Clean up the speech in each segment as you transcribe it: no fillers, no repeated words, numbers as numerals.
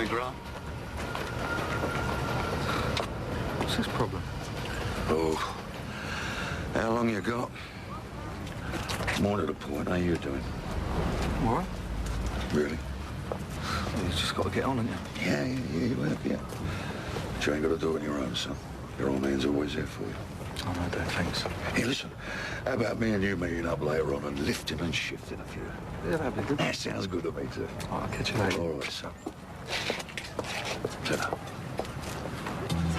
Morning, Grant. What's this problem? Oh, how long you got? More to the point, how you doing? All right. Really? Well, you just got to get on, haven't you? Yeah, you have, yeah. But you ain't got to do it on your own, son. Your old man's always there for you. I know, Dad, thanks. Hey, listen, how about me and you meeting up later on and lifting and shifting a few? Yeah, that'd be good. That sounds good to me, too. All right, I'll catch you later. All right, son. Ta-ra. So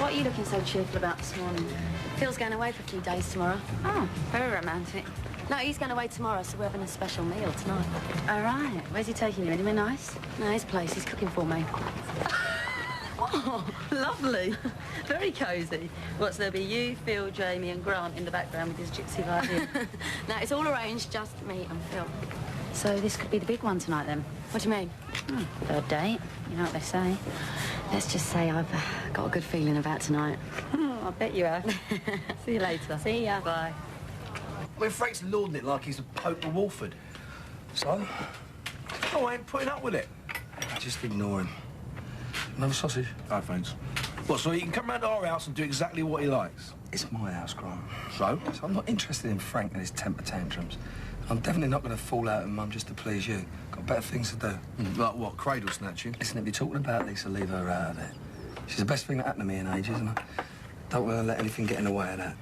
what are you looking so cheerful about this morning? Phil's going away for a few days tomorrow. Oh, very romantic. No, he's going away tomorrow, so we're having a special meal tonight. All right. Where's he taking you? Anywhere nice? No, his place. He's cooking for me. Oh, lovely. Very cosy. What's there'll be you, Phil, Jamie and Grant in the background with his gypsy violin. No, it's all arranged, just me and Phil. So this could be the big one tonight, then? What do you mean? Third date. You know what they say. Let's just say I've got a good feeling about tonight. I bet you have. See you later. See ya. Bye. When Frank's lauding it like he's the Pope of Wolford. So? Oh, I ain't putting up with it. Just ignore him. Another sausage? No, thanks. What, so he can come round to our house and do exactly what he likes? It's my house, Grant. So? So I'm not interested in Frank and his temper tantrums. I'm definitely not going to fall out with Mum just to please you. Got better things to do. Like what, cradle snatching? Listen, if you're talking about Lisa, leave her out of it. She's the best thing that happened to me in ages, and I don't want to let anything get in the way of that.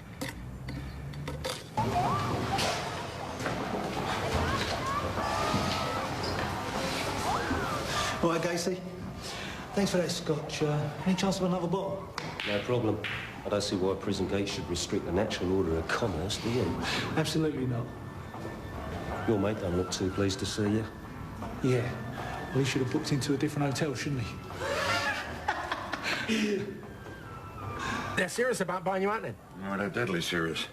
All right, Gacy. Thanks for that scotch. Any chance of another bottle? No problem. I don't see why prison gates should restrict the natural order of commerce, do you? Absolutely not. Your mate don't look too pleased to see you. Yeah. Well, he should have booked into a different hotel, shouldn't he? They're serious about buying you out, then? No, they're deadly serious.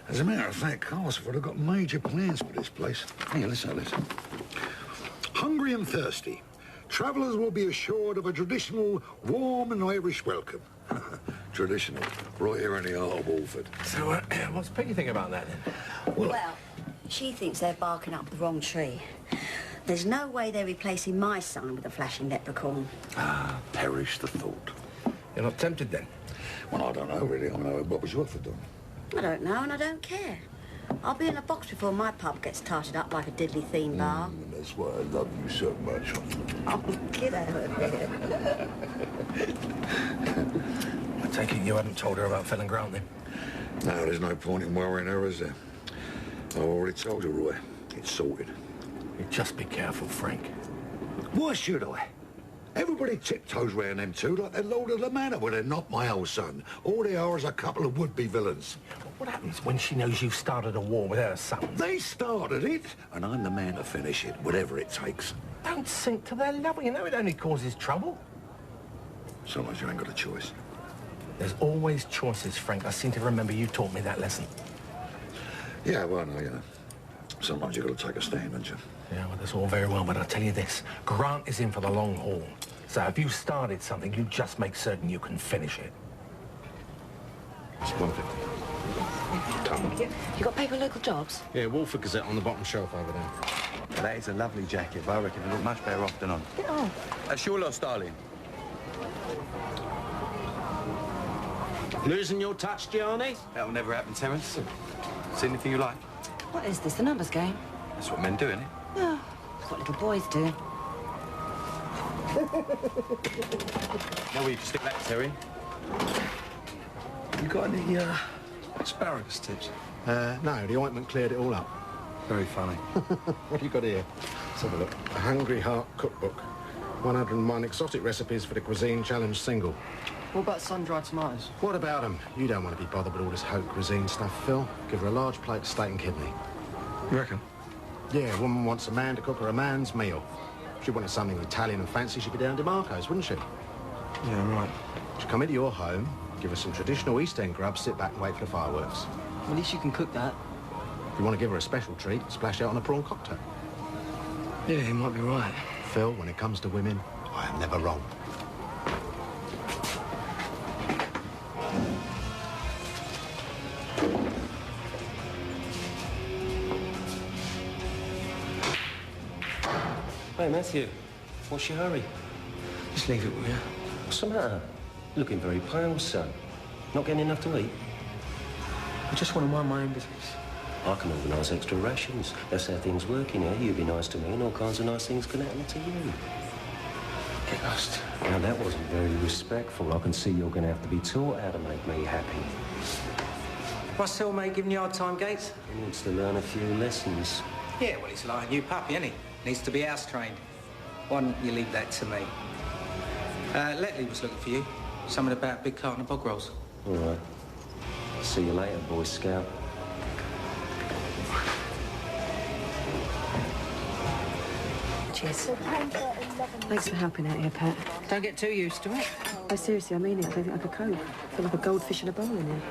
As a matter of fact, Carsford have got major plans for this place. Hey, listen. Hungry and thirsty, travellers will be assured of a traditional, warm and Irish welcome. Traditional, right here in the heart of Wolford. So, what's Peggy think about that, then? Well, she thinks they're barking up the wrong tree. There's no way they're replacing my son with a flashing leprechaun. Ah, perish the thought. You're not tempted, then? Well, I don't know, really. I mean, what was your offer done? I don't know, and I don't care. I'll be in a box before my pub gets tarted up like a diddly theme bar. And that's why I love you so much. Oh, get out of here. I take it you haven't told her about Phil and Grant, then? No, there's no point in worrying her, is there? I already told you, Roy. It's sorted. You just be careful, Frank. Why should I? Everybody tiptoes round them two like they're Lord of the Manor. Well, they're not my old son. All they are is a couple of would-be villains. What happens when she knows you've started a war with her son? They started it, and I'm the man to finish it, whatever it takes. Don't sink to their level. You know it only causes trouble. Sometimes you ain't got a choice. There's always choices, Frank. I seem to remember you taught me that lesson. Yeah, well, no, you know. Sometimes you got to take a stand, don't you? Yeah, well, that's all very well, but I'll tell you this. Grant is in for the long haul. So if you started something, you just make certain you can finish it. It's 150. You got paper local jobs? Yeah, Wolford Gazette on the bottom shelf over there. Well, that is a lovely jacket, but I reckon it'll look much better off than on. Get on. That's your loss, darling. Losing your touch, Gianni? That'll never happen, Terence. See anything you like? What is this, the numbers game? That's what men do, innit? Oh, it's what little boys do. Now will you stick that, Terry? You got any, asparagus tips? No, the ointment cleared it all up. Very funny. What have you got here? Let's have a look. A Hungry Heart Cookbook. 101 exotic recipes for the Cuisine Challenge single. What about sun-dried tomatoes? What about them? You don't want to be bothered with all this haute cuisine stuff, Phil. Give her a large plate of steak and kidney. You reckon? Yeah, a woman wants a man to cook her a man's meal. If she wanted something Italian and fancy, she'd be down DeMarco's, wouldn't she? Yeah, right. She'd come into your home, give her some traditional East End grub, sit back and wait for the fireworks. Well, at least you can cook that. If you want to give her a special treat, splash out on a prawn cocktail. Yeah, you might be right. Phil, when it comes to women, I am never wrong. Hey, Matthew, what's your hurry? Just leave it, will you? What's the matter? Looking very pale, son. Not getting enough to eat? I just want to mind my own business. I can organise extra rations. That's how things work in here. You be nice to me and all kinds of nice things can happen to you. Get lost. Now, that wasn't very respectful. I can see you're going to have to be taught how to make me happy. What's the old mate giving you a hard time, Gates? He needs to learn a few lessons. Yeah, well, he's like a new puppy, isn't he? Needs to be house-trained. Why don't you leave that to me? Letley was looking for you. Something about a big carton of bog rolls. All right. See you later, Boy Scout. Cheers. Thanks for helping out here, Pat. Don't get too used to it. Oh, seriously, I mean it. I don't think I could cope. I feel like a goldfish in a bowl in here.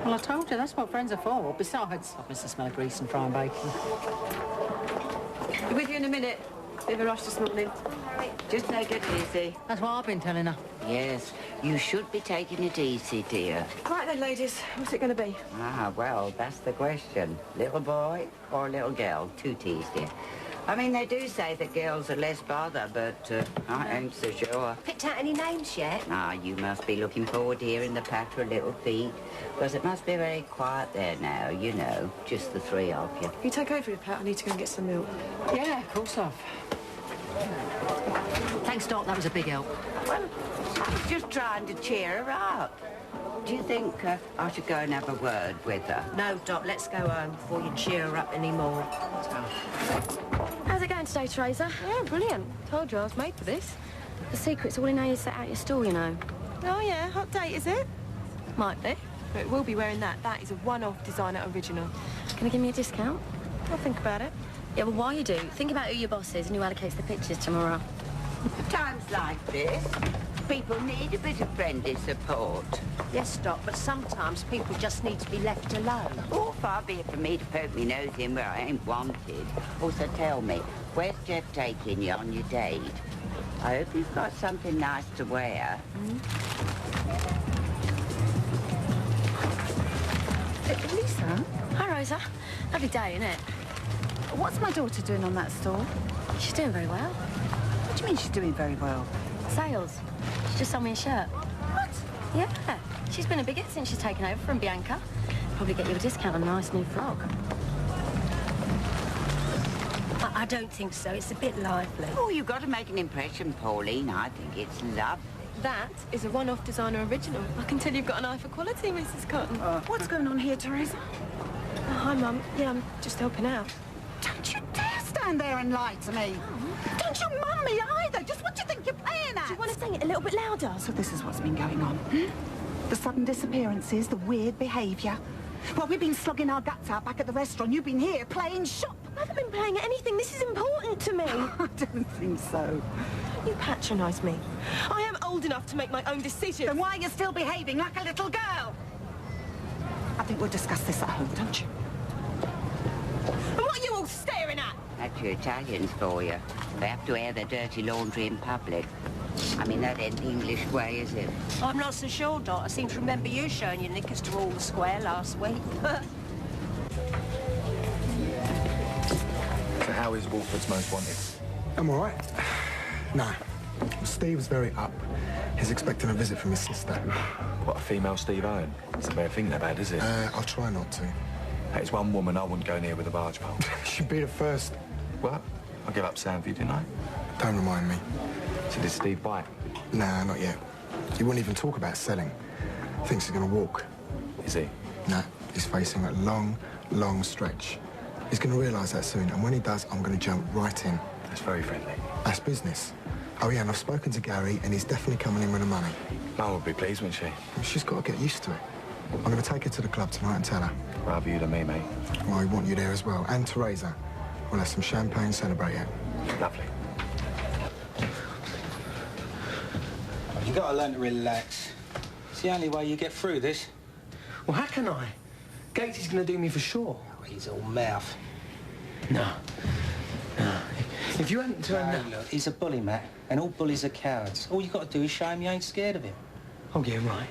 Well, I told you, that's what friends are for. Besides, I miss the smell of grease and frying bacon. Be with you in a minute. Bit of a rush this morning. Just take it easy. That's what I've been telling her. Yes, you should be taking it easy, dear. Right then, ladies. What's it going to be? Ah, well, that's the question. Little boy or little girl? Two T's, dear. I mean, they do say that girls are less bother, but I ain't so sure. Picked out any names yet? Ah, you must be looking forward to hearing the patter of little feet, because it must be very quiet there now, you know, just the three of you. You take over here, Pat. I need to go and get some milk. Yeah, of course I've. Thanks, Doc. That was a big help. Well, I was just trying to cheer her up. Do you think I should go and have a word with her? No, Doc. Let's go home before you cheer her up anymore. How's it going today, Teresa? Yeah, brilliant. Told you I was made for this. The secret's all in how you set out your stall, you know. Oh, yeah. Hot date, is it? Might be. But it will be wearing that. That is a one-off designer original. Can you give me a discount? I'll think about it. Yeah, well, while you do, think about who your boss is and who allocates the pictures tomorrow. Times like this, people need a bit of friendly support. Yes, Doc, but sometimes people just need to be left alone. Oh, far be it from me to poke me nose in where I ain't wanted. Also, tell me, where's Jeff taking you on your date? I hope you've got something nice to wear. Lisa? Hi, Rosa. Lovely day, innit? What's my daughter doing on that store? She's doing very well. What do you mean she's doing very well? Sales. She just sold me a shirt. What? Yeah. She's been a big hit since she's taken over from Bianca. Probably get you a discount on a nice new frock. I don't think so. It's a bit lively. Oh, you've got to make an impression, Pauline. I think it's lovely. That is a one-off designer original. I can tell you've got an eye for quality, Mrs. Cotton. What's going on here, Teresa? Oh, hi, Mum. Yeah, I'm just helping out. Don't you dare stand there and lie to me. Don't you mum me either. Just what do you think you're playing at? Do you want to sing it a little bit louder? So this is what's been going on. The sudden disappearances, the weird behaviour. Well, we've been slugging our guts out back at the restaurant. You've been here playing shop. I haven't been playing at anything. This is important to me. I don't think so. You patronise me. I am old enough to make my own decisions. Then why are you still behaving like a little girl? I think we'll discuss this at home, don't you? And what are you all staring at? That's your Italians for you. They have to air their dirty laundry in public. I mean, that ain't the English way, is it? I'm not so sure, Dot. I seem to remember you showing your knickers to all the square last week. So how is Wolford's Most Wanted? I'm all right. No. Steve's very up. He's expecting a visit from his sister. What, a female Steve Owen? It's a bad thing that bad, is it? I'll try not to. That is one woman I wouldn't go near with a barge pole. She'd be the first. What? I gave up Sam for you, didn't I? Don't remind me. So did Steve bite? Nah, not yet. He wouldn't even talk about selling. Thinks he's gonna walk. Is he? Nah, he's facing a long, long stretch. He's gonna realise that soon, and when he does, I'm gonna jump right in. That's very friendly. That's business. Oh yeah, and I've spoken to Gary, and he's definitely coming in with the money. Mum would be pleased, wouldn't she? She's got to get used to it. I'm gonna take her to the club tonight and tell her. Rather you than me, mate. Well, I want you there as well, and Teresa. We'll have some champagne, celebrate it. Lovely. You got to learn to relax. It's the only way you get through this. Well, how can I? Gates is going to do me for sure. Oh, he's all mouth. No. If you hadn't turned up... Look, he's a bully, Matt, and all bullies are cowards. All you got to do is show him you ain't scared of him. Oh, yeah, right.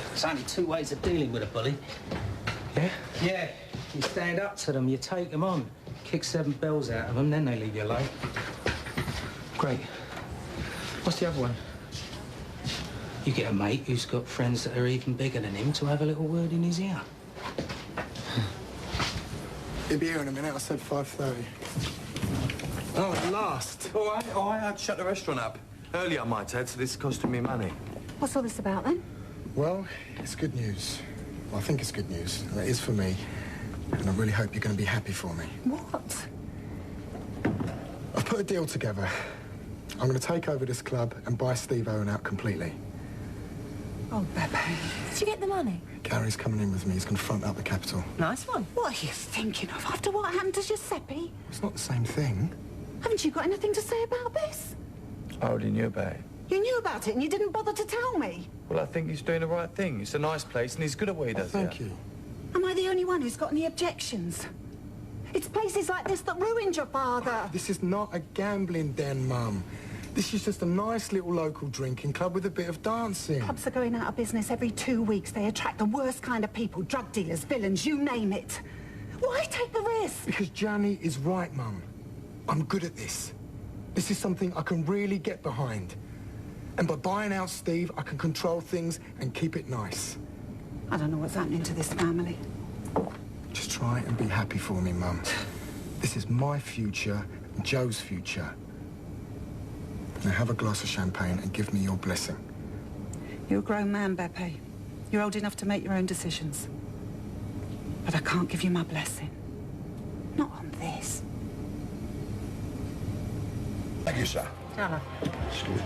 There's only two ways of dealing with a bully. Yeah? Yeah. You stand up to them, you take them on. Kick 7 bells out of them, then they leave you alone. Great. What's the other one? You get a mate who's got friends that are even bigger than him to have a little word in his ear. He'll be here in a minute. I said 5:30. Oh, at last. All right, I'd shut the restaurant up. Early I might add, so this is costing me money. What's all this about, then? Well, it's good news. Well, I think it's good news. And it is for me. And I really hope you're going to be happy for me. What? I've put a deal together. I'm going to take over this club and buy Steve Owen out completely. Oh, Beppe. Did you get the money? Gary's coming in with me. He's going to front up the capital. Nice one. What are you thinking of after what happened to Giuseppe? It's not the same thing. Haven't you got anything to say about this? I already knew about it. You knew about it and you didn't bother to tell me. Well, I think he's doing the right thing. It's a nice place and he's good at what he does. Thank you. Am I the only one who's got any objections? It's places like this that ruined your father. This is not a gambling den, Mum. This is just a nice little local drinking club with a bit of dancing. Clubs are going out of business every 2 weeks. They attract the worst kind of people, drug dealers, villains, you name it. Why take the risk? Because Gianni is right, Mum. I'm good at this. This is something I can really get behind. And by buying out Steve, I can control things and keep it nice. I don't know what's happening to this family. Just try and be happy for me, Mum. This is my future and Joe's future. Now have a glass of champagne and give me your blessing. You're a grown man, Beppe. You're old enough to make your own decisions. But I can't give you my blessing. Not on this. Thank you, sir. Hello. Excuse me.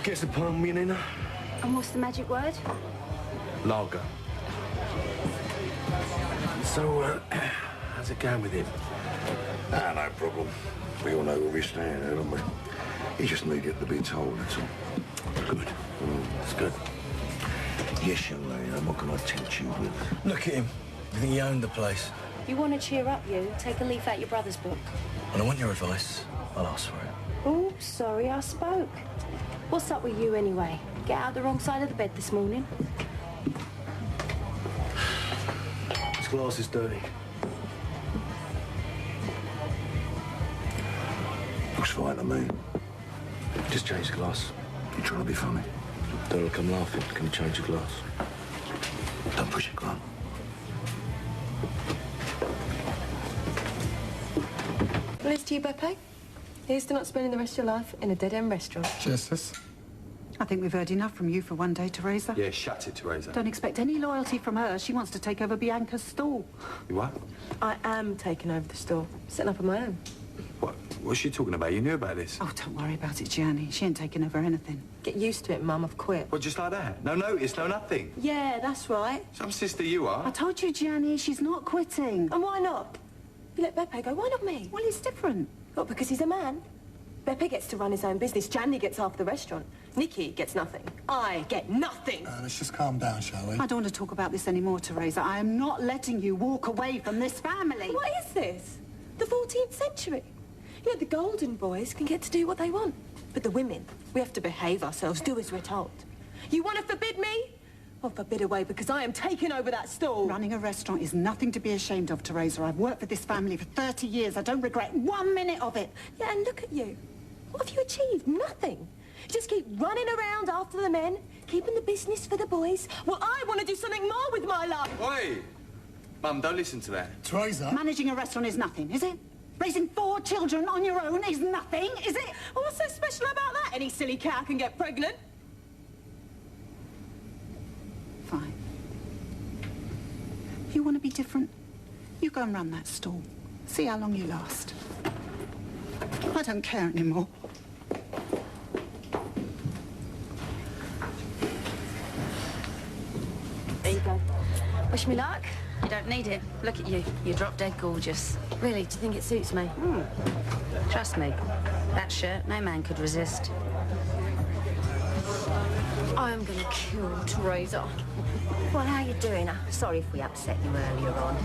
Get some palm, me, Nina. And what's the magic word? Lager. So, how's it going with him? Ah, no problem. We all know where we stand, don't we? He just needed to be told, that's all. Good. It's good. Yes, young lady, what can I tempt you with? Look at him. You think he owned the place? You want to cheer up, you? Take a leaf out your brother's book. When I want your advice, I'll ask for it. Oh, sorry, I spoke. What's up with you, anyway? Get out the wrong side of the bed this morning? This glass is dirty. Looks fine to me. Just change the glass. You trying to be funny? Don't look, I'm laughing. Can you change the glass? Don't push it, Grant. Well, here's to you, Beppe. Here's to not spending the rest of your life in a dead-end restaurant. Cheers, sis. I think we've heard enough from you for one day, Teresa. Yeah, shut it, Teresa. Don't expect any loyalty from her. She wants to take over Bianca's stall. You what? I am taking over the store, setting up on my own. What's she talking about? You knew about this? Oh, don't worry about it, Gianni. She ain't taking over anything. Get used to it, Mum. I've quit. What, just like that? No notice, no nothing? Yeah, that's right. Some sister you are. I told you, Gianni, she's not quitting. And why not? You let Beppe go, why not me? Well, he's different. What, because he's a man? Beppe gets to run his own business. Gianni gets half the restaurant. Nikki gets nothing. I get nothing. Let's just calm down, shall we? I don't want to talk about this anymore, Teresa. I am not letting you walk away from this family. What is this? The 14th century? You know, the golden boys can get to do what they want. But the women, we have to behave ourselves, do as we're told. You want to forbid me? Well, forbid away, because I am taking over that stall. Running a restaurant is nothing to be ashamed of, Teresa. I've worked for this family for 30 years. I don't regret 1 minute of it. Yeah, and look at you. What have you achieved? Nothing. You just keep running around after the men, keeping the business for the boys. Well, I want to do something more with my life. Oi! Mum, don't listen to that. Teresa? Managing a restaurant is nothing, is it? Raising 4 children on your own is nothing, is it? Well, what's so special about that? Any silly cow can get pregnant. Fine. You want to be different? You go and run that stall. See how long you last. I don't care anymore. There you go. Wish me luck. You don't need it. Look at you. You're drop-dead gorgeous. Really, do you think it suits me? Trust me. That shirt, no man could resist. I am going to kill Teresa. Well, how you doing? Sorry if we upset you earlier on.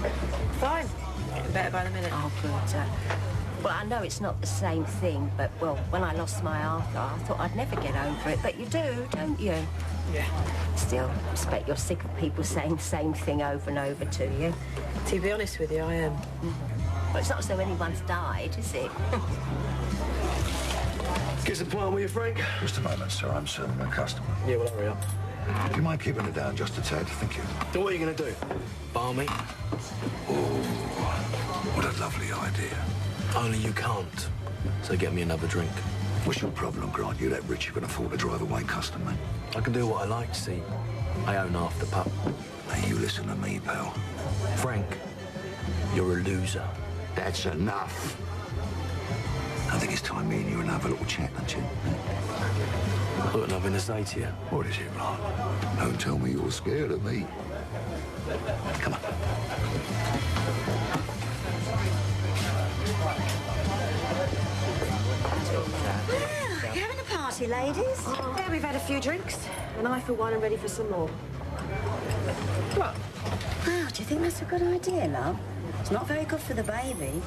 Fine. Getting better by the minute. Oh, good. Well, I know it's not the same thing, but, well, when I lost my Arthur, I thought I'd never get over it. But you do, don't you? Yeah. Still, I expect you're sick of people saying the same thing over and over to you. To be honest with you, I am. But it's not as though anyone's died, is it? Get some plant with you, Frank? Just a moment, sir. I'm serving a customer. Yeah, well, hurry up. Do you mind keeping it down just a tad? Thank you. So what are you going to do? Bar me? Oh, what a lovely idea. Only you can't. So get me another drink. What's your problem, Grant? You that rich you can afford to drive away customer? I can do what I like, see. I own half the pub. Now, you listen to me, pal. Frank, you're a loser. That's enough. I think it's time me and you and have a little chat, don't you? Look, nothing to say to you. What is it, Grant? Don't tell me you're scared of me. Come on. You having a party, ladies? Yeah, we've had a few drinks, and I, for one, am ready for some more. What? Oh, do you think that's a good idea, love? It's not very good for the baby.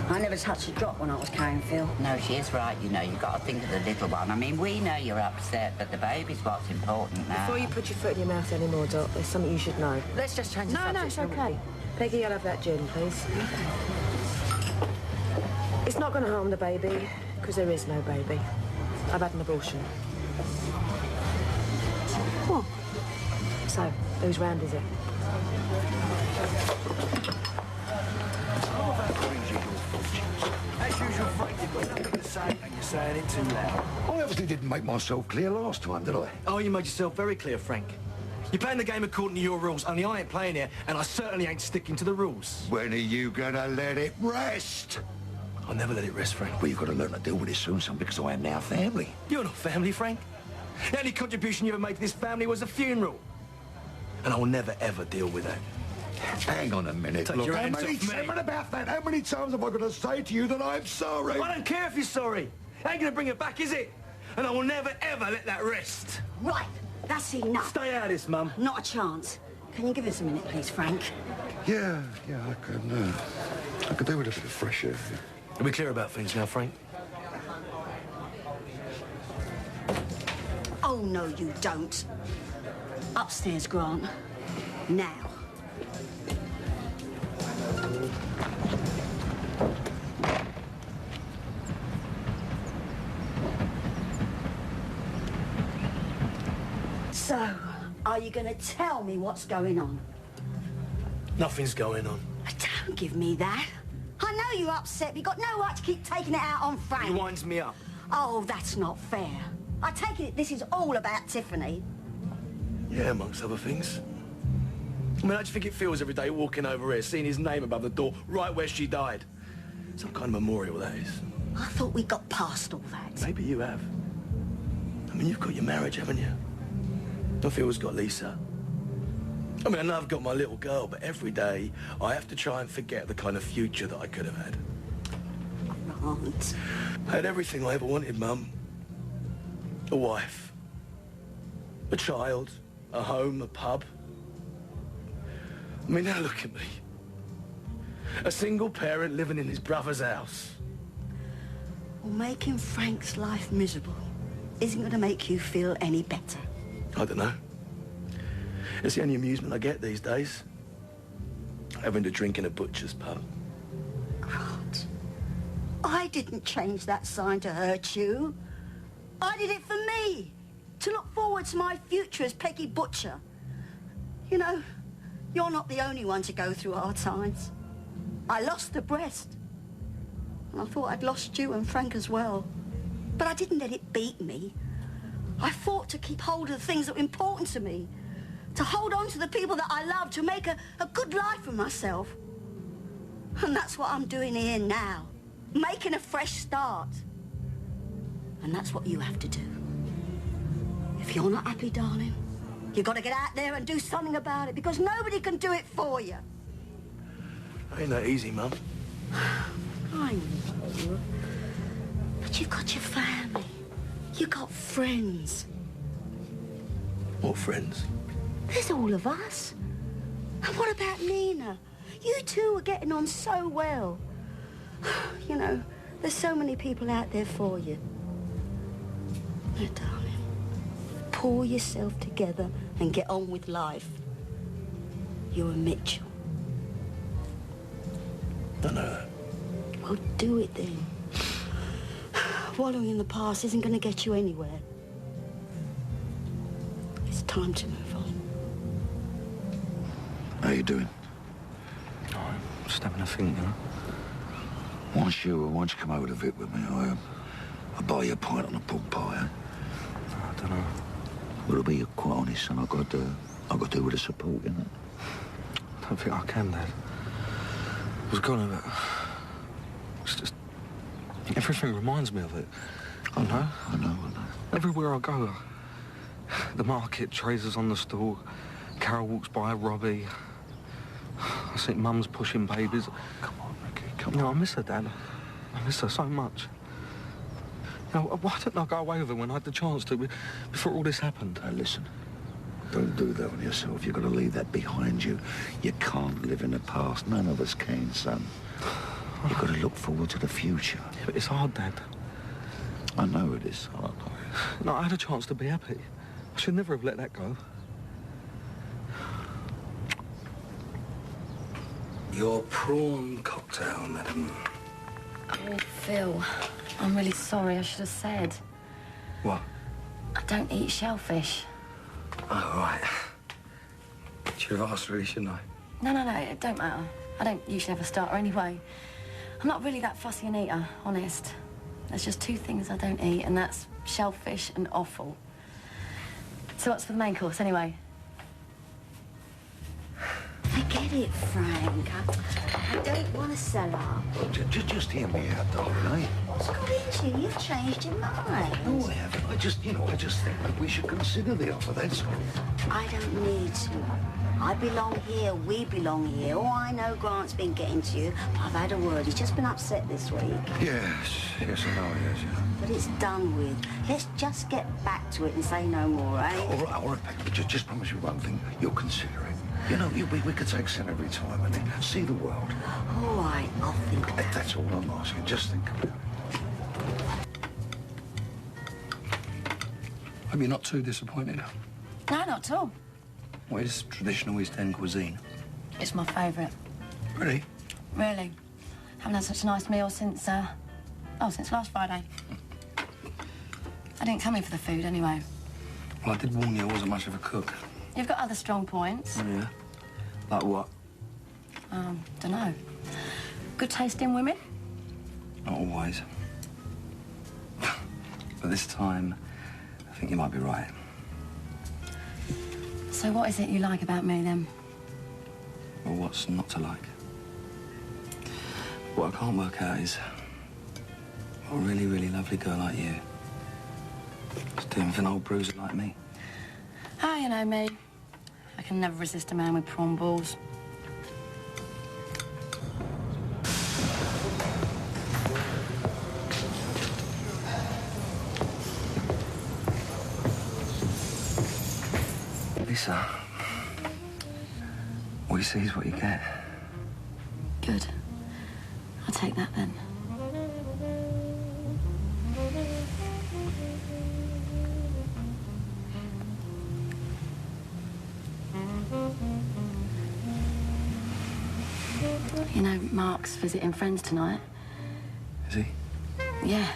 I never touched a drop when I was carrying Phil. No, she is right, you know. You've got to think of the little one. I mean, we know you're upset, but the baby's what's important now. Before you put your foot in your mouth anymore, Dot, there's something you should know. Let's just change the subject. No, it's okay. Peggy, I'll have that gin, please. It's not going to harm the baby, because there is no baby. I've had an abortion. What? So, whose round is it? As usual, Frank, you've got nothing to say, and you're saying it too loud. I obviously didn't make myself clear last time, did I? Oh, you made yourself very clear, Frank. You're playing the game according to your rules, only I ain't playing here, and I certainly ain't sticking to the rules. When are you gonna let it rest? I'll never let it rest, Frank. Well, you've got to learn to deal with it soon, son, because I am now family. You're not family, Frank. The only contribution you ever made to this family was a funeral. And I will never, ever deal with that. Hang on a minute. Take Look, your how hands many off me. times about that? How many times have I got to say to you that I'm sorry? I don't care if you're sorry. It ain't gonna bring it back, is it? And I will never, ever let that rest. Right, that's enough. Stay out of this, Mum. Not a chance. Can you give us a minute, please, Frank? Yeah, I could do with a bit of fresh air. Are we clear about things now, Frank? Oh, no, you don't. Upstairs, Grant. Now. So, are you going to tell me what's going on? Nothing's going on. Don't give me that. I know you're upset, but you've got no right to keep taking it out on Frank. He winds me up. Oh, that's not fair. I take it this is all about Tiffany. Yeah, amongst other things. I mean, how do you think it feels every day walking over here, seeing his name above the door, right where she died? Some kind of memorial, that is. I thought we got past all that. Maybe you have. I mean, you've got your marriage, haven't you? I Phil's got Lisa. I mean, I know I've got my little girl, but every day I have to try and forget the kind of future that I could have had. Grant. I had everything I ever wanted, Mum. A wife. A child. A home. A pub. I mean, now look at me. A single parent living in his brother's house. Well, making Frank's life miserable isn't going to make you feel any better. I don't know. It's the only amusement I get these days. Having to drink in a butcher's pub. Grant, I didn't change that sign to hurt you. I did it for me. To look forward to my future as Peggy Butcher. You know, you're not the only one to go through hard times. I lost the breast. And I thought I'd lost you and Frank as well. But I didn't let it beat me. I fought to keep hold of the things that were important to me. To hold on to the people that I love, to make a good life for myself. And that's what I'm doing here now. Making a fresh start. And that's what you have to do. If you're not happy, darling, you've got to get out there and do something about it, because nobody can do it for you. Ain't that easy, Mum. I know. But you've got your family. You've got friends. What friends? There's all of us. And what about Nina? You two are getting on so well. You know, there's so many people out there for you. Now, darling, pull yourself together and get on with life. You're a Mitchell. I know that. Well, do it then. Wallowing in the past isn't going to get you anywhere. It's time to move on. How you doing? Oh, I'm just having a think, you know. Why don't you come over to Vic with me? I'll buy you a pint on a pork pie, eh? I don't know. Well, to be quite honest, son, I've got to do with the support, you know. I don't think I can, Dad. I was gonna, but it's just everything reminds me of it. I know. Everywhere I go, the market, Tracer's on the stall, Carol walks by, Robbie. I see Mum's pushing babies. Come on, Ricky, come on. on. I miss her, Dad. I miss her so much. You know, why didn't I go away with her when I had the chance to, before all this happened? Now, listen. Don't do that on yourself. You've got to leave that behind you. You can't live in the past. None of us can, son. You've got to look forward to the future. Yeah, but it's hard, Dad. I know it is hard. No, I had a chance to be happy. I should never have let that go. Your prawn cocktail, madam. Oh, Phil, I'm really sorry. I should have said. What? I don't eat shellfish. Oh, right. Should have asked, really, shouldn't I? No, it don't matter. I don't usually have a starter anyway. I'm not really that fussy an eater, honest. There's just two things I don't eat, and that's shellfish and offal. So what's for the main course, anyway? Forget it, Frank. I don't want to sell up. Well, just hear me out, darling, eh? What's got into you? You've changed your mind. No, I haven't. I just think that we should consider the offer, that's all. I don't need to. I belong here, we belong here. Oh, I know Grant's been getting to you. I've had a word. He's just been upset this week. Yes, I know he has, yeah. But it's done with. Let's just get back to it and say no more, eh? All right, but just promise you one thing. You'll consider it. You know, we could take Sen every time and then see the world. All right, I'll think about it. That's all I'm asking. Just think about it. Hope you're not too disappointed. No, not at all. What is traditional East End cuisine? It's my favourite. Really? Really. Haven't had such a nice meal since, since last Friday. I didn't come here for the food, anyway. Well, I did warn you I wasn't much of a cook. You've got other strong points. Oh, yeah? Like what? Dunno. Good taste in women? Not always. But this time, I think you might be right. So what is it you like about me, then? Well, what's not to like? What I can't work out is what a really, really lovely girl like you is doing for an old bruiser like me. Ah, you know me. I can never resist a man with prawn balls. Lisa, what you see is what you get. Good. I'll take that, then. You know, Mark's visiting friends tonight. Is he? Yeah.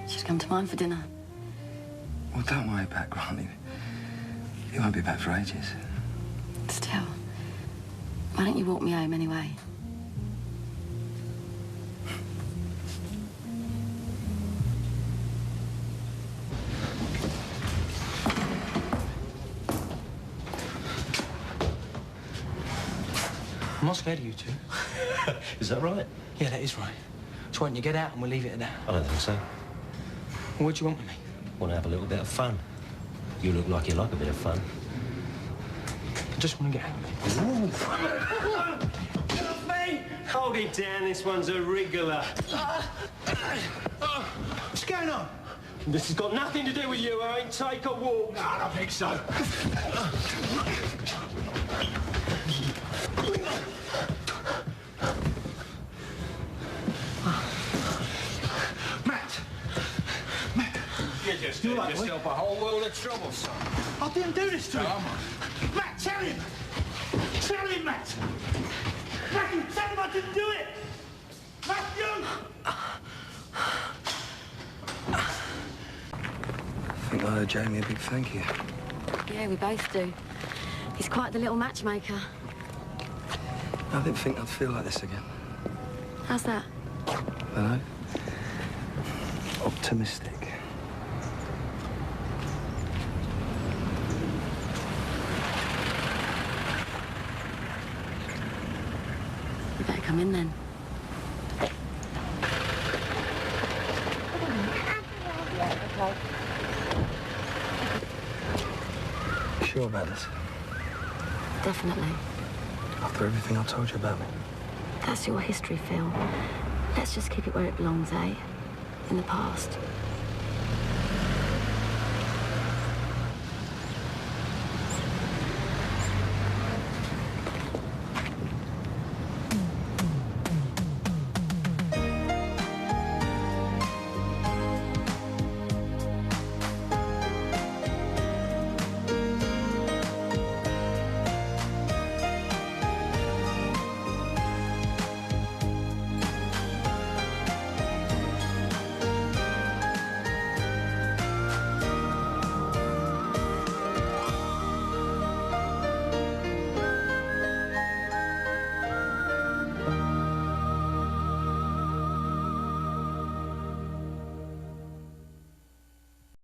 Should come to mine for dinner. Well, don't worry about Grant. He won't be back for ages. Still. Why don't you walk me home anyway? I'm not scared of you two. Is that right? Yeah, that is right. So why don't you get out and we'll leave it at that? I don't think so. Well, what do you want with me? Want to have a little bit of fun. You look like you like a bit of fun. I just want to get out of it. Get off me! Hold it down, this one's a regular. What's going on? This has got nothing to do with you, I ain't take a walk. No, I don't think so. You just did yourself a whole world of trouble, son. I didn't do this to him. Matt, tell him. Tell him, Matt. Matt, tell him I didn't do it. I think I owe Jamie a big thank you. Yeah, we both do. He's quite the little matchmaker. I didn't think I'd feel like this again. How's that? I don't know. Optimistic. You better come in then. Sure about this? Definitely. After everything I told you about me? That's your history, Phil. Let's just keep it where it belongs, eh? In the past.